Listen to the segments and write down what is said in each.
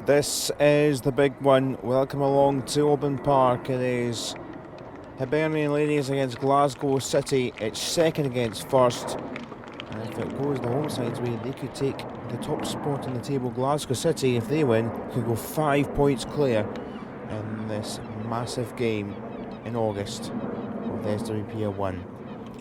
This is the big one. Welcome along to Oban Park. It is Hibernian ladies against Glasgow City. It's second against first. And if it goes the home side's way, they could take the top spot in the table. Glasgow City, if they win, could go 5 points clear in this massive game in August of the SWPL 1.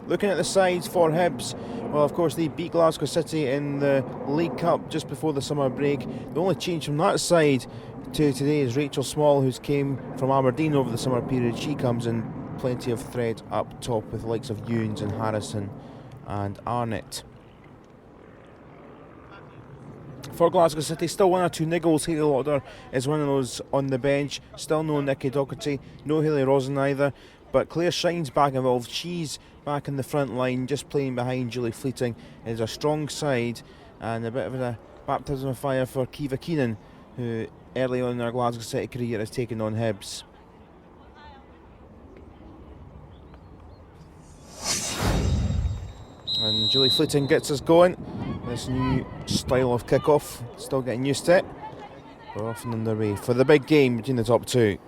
Looking at the sides for Hibs, well, of course, they beat Glasgow City in the League Cup just before the summer break. The only change from that side to today is Rachel Small, who's came from Aberdeen over the summer period. She comes in plenty of thread up top with the likes of Ewens and Harrison and Arnott. For Glasgow City, still one or two niggles. Hayley Lauder is one of those on the bench. Still no Nikki Docherty, no Hayley Rosen either. But Claire Shine's back involved. She's back in the front line, just playing behind Julie Fleeting. It is a strong side and a bit of a baptism of fire for Kiva Keenan, who early on in her Glasgow City career has taken on Hibs. And Julie Fleeting gets us going. This new style of kick-off, still getting used to it. We're off and underway for the big game between the top two.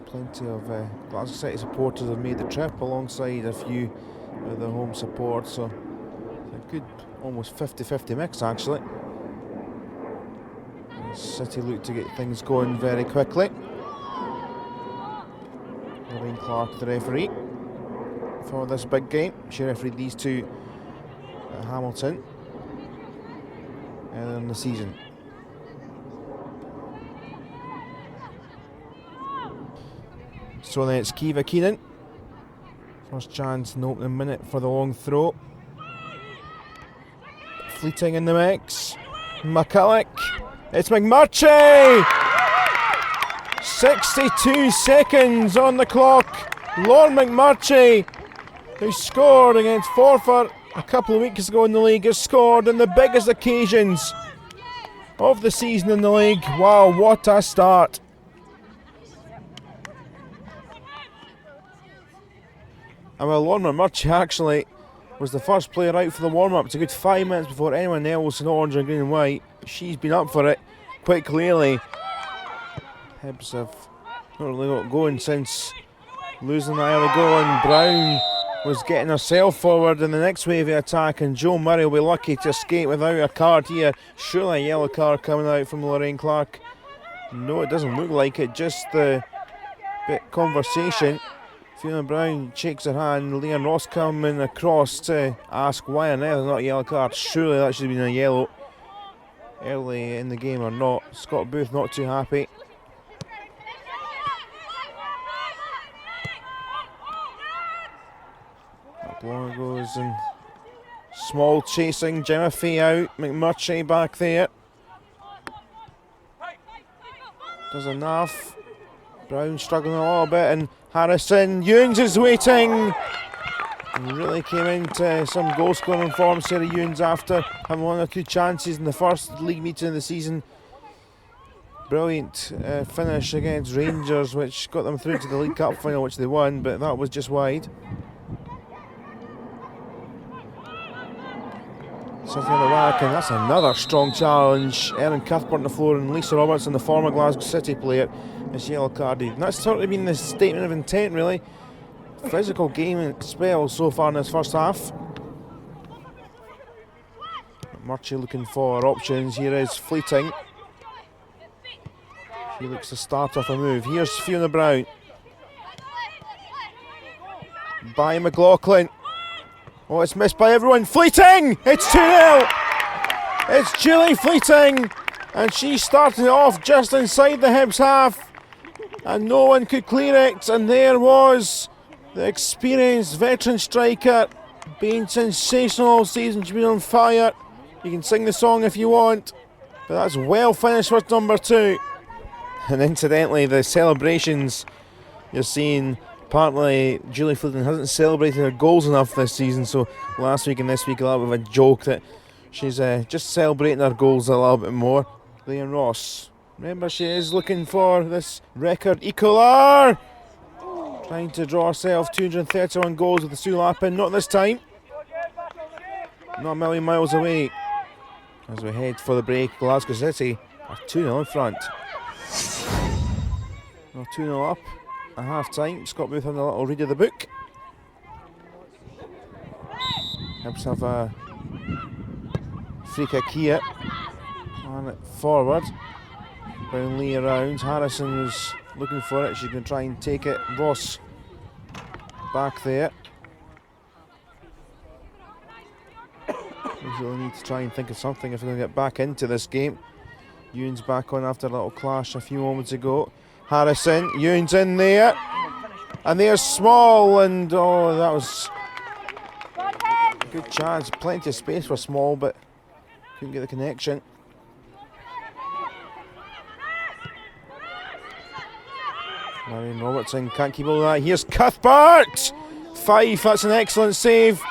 Plenty of Glasgow City supporters have made the trip alongside a few of the home support, so it's a good almost 50-50 mix actually. City look to get things going very quickly. Lorraine Clark, the referee for this big game. She refereed these two at Hamilton earlier in the season. So then it's Kiva Keenan. First chance in the opening minute for the long throw. Fleeting in the mix. McCulloch. It's McMurtry! 62 seconds on the clock. Lord McMurtry, who scored against Forfar a couple of weeks ago in the league, has scored in the biggest occasions of the season in the league. Wow, what a start. And well, Lorna Murchie actually was the first player out for the warm-up. It's a good 5 minutes before anyone else in orange and green and white. She's been up for it quite clearly. Hibs have not really got going since losing the early goal, and Brown was getting herself forward in the next wave of attack, and Joe Murray will be lucky to escape without a card here. Surely a yellow card coming out from Lorraine Clark. No, it doesn't look like it, just the bit conversation. Fiona Brown shakes her hand. Leanne Ross coming across to ask why on earth not a yellow card. Surely that should have been a yellow early in the game or not. Scott Booth not too happy. Up long goes, and Small chasing. Gemma Fee out. McMurtry back there. Does enough. Brown struggling a little bit, and Harrison. Ewens is waiting. Really came into some goal scoring form, Sarah Ewens, after having one or two chances in the first league meeting of the season. Brilliant finish against Rangers, which got them through to the League Cup final, which they won, but that was just wide. Something on the rack, and that's another strong challenge. Erin Cuthbert on the floor, and Lisa Robertson, the former Glasgow City player, is yellow carded. And that's certainly been the statement of intent, really. Physical game spell so far in this first half. Murchie looking for options. Here is Fleeting. She looks to start off a move. Here's Fiona Brown. By McLaughlin. Oh, it's missed by everyone. Fleeting! It's 2-0! It's Julie Fleeting, and she started it off just inside the Hibs half, and no one could clear it, and there was the experienced veteran striker being sensational all season. She's been on fire. You can sing the song if you want, but that's well finished for number 2. And incidentally, the celebrations you're seeing, apparently Julie Fleeting hasn't celebrated her goals enough this season, so last week and this week a little bit of a joke that she's just celebrating her goals a little bit more. Leanne Ross, remember, she is looking for this record equaler, trying to draw herself 231 goals with the Sue Lappin. Not this time, not a million miles away. As we head for the break, Glasgow City are 2-0 in front. Well, 2-0 up at half time. Scott Booth having a little read of the book. Hibs have a free kick here. And it forward. Brownlee around. Harrison was looking for it. She's going to try and take it. Ross back there. We really need to try and think of something if we're going to get back into this game. Ewan's back on after a little clash a few moments ago. Harrison, Ewan's in there. And there's Small, and oh, that was a good chance. Plenty of space for Small, but couldn't get the connection. Marion Robertson can't keep all that. Here's Cuthbert! 5, that's an excellent save.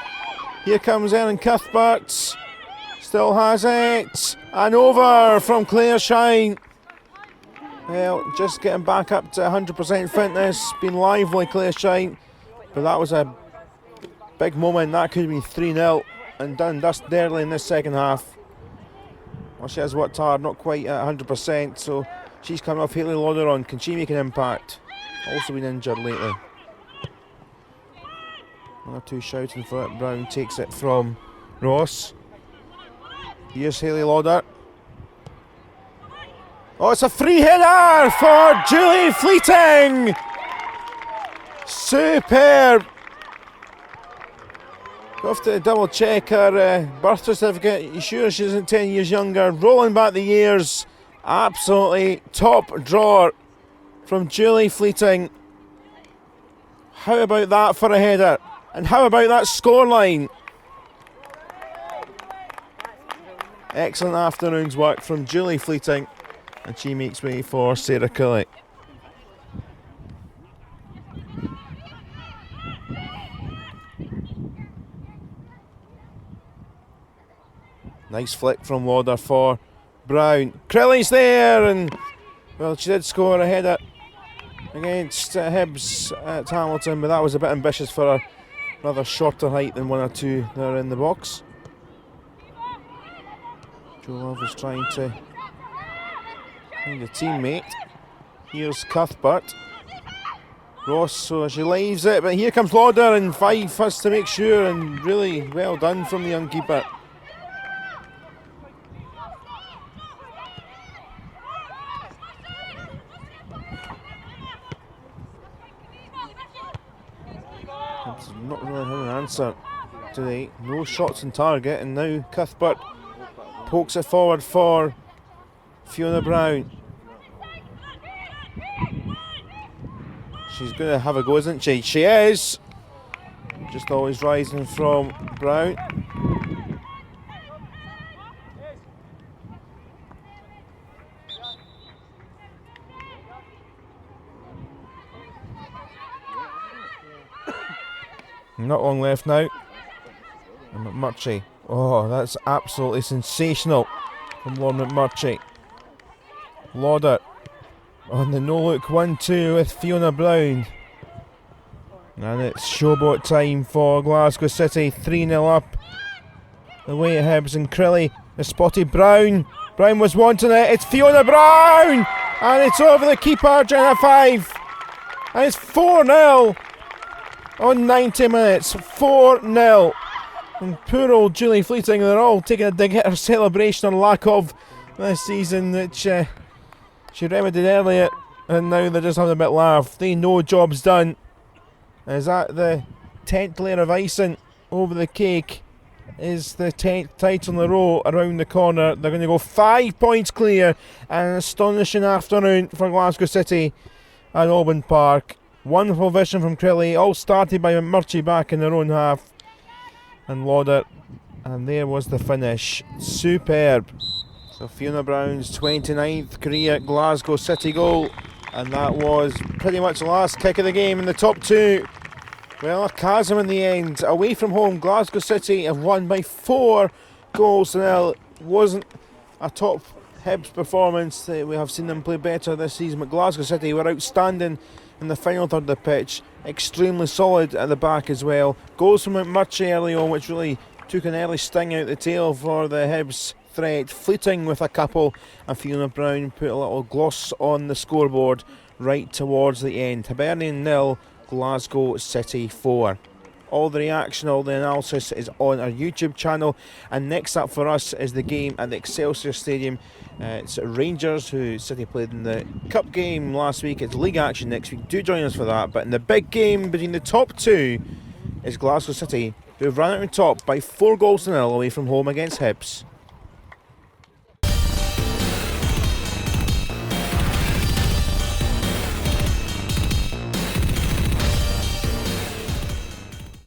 Here comes Ellen Cuthbert. Still has it. And over from Claire Shine. Well, just getting back up to 100% fitness. Been lively, Claire Shine. But that was a big moment. That could have been 3-0 and done dust early in this second half. Well, she has worked hard, not quite at 100%. So she's coming off Hayley Lauder on. Can she make an impact? Also been injured lately. One or two shouting for it. Brown takes it from Ross. Here's Hayley Lauder. Oh, it's a free header for Julie Fleeting. Superb. We'll have to double check her birth certificate. You sure she isn't 10 years younger? Rolling back the years. Absolutely top drawer from Julie Fleeting. How about that for a header? And how about that scoreline? Excellent afternoon's work from Julie Fleeting. And she makes way for Sarah Kelly. Nice flick from Lauder for Brown. Crilly's there, and well, she did score a header against Hibs at Hamilton, but that was a bit ambitious for her. Rather shorter height than one or two that are in the box. Jo Love is trying to find a teammate. Here's Cuthbert. Ross, so she leaves it, but here comes Lauder, and 5 has to make sure, and really well done from the young keeper. Not really having an answer today. No shots on target, and now Cuthbert pokes it forward for Fiona Brown. She's going to have a go, isn't she? She is! Just always rising from Brown. Not long left now. And McMurtry. Oh, that's absolutely sensational from Lauren McMurtry. Lauder on the no-look 1-2 with Fiona Brown. And it's showboat time for Glasgow City. 3-0 up. Away at Hibs, and Crilly has spotted Brown. Brown was wanting it. It's Fiona Brown! And it's over the keeper, Jenna 5. And it's 4-0. On 90 minutes, 4-0. And poor old Julie Fleeting, they're all taking a dig at her celebration or lack of this season, which she remedied earlier, and now they're just having a bit laugh. They know job's done. Is that the 10th layer of icing over the cake? Is the 10th title in a row around the corner? They're going to go 5 points clear, and an astonishing afternoon for Glasgow City at Auburn Park. Wonderful vision from Crilly, all started by McMurtry back in their own half. And Lauder, and there was the finish. Superb. So Fiona Brown's 29th career Glasgow City goal, and that was pretty much the last kick of the game in the top two. Well, a chasm in the end. Away from home, Glasgow City have won by 4 goals to nil. Wasn't a top Hibs performance. We have seen them play better this season, but Glasgow City were outstanding in the final third of the pitch. Extremely solid at the back as well. Goals from McMurtry early on, which really took an early sting out the tail for the Hibs threat, fleeting with a couple, and Fiona Brown put a little gloss on the scoreboard right towards the end. Hibernian 0, Glasgow City 4. All the reaction, all the analysis is on our YouTube channel. And next up for us is the game at the Excelsior Stadium. It's Rangers, who City played in the Cup game last week. It's league action next week. Do join us for that. But in the big game between the top two is Glasgow City, who have run out on top by 4 goals to 0 away from home against Hibs.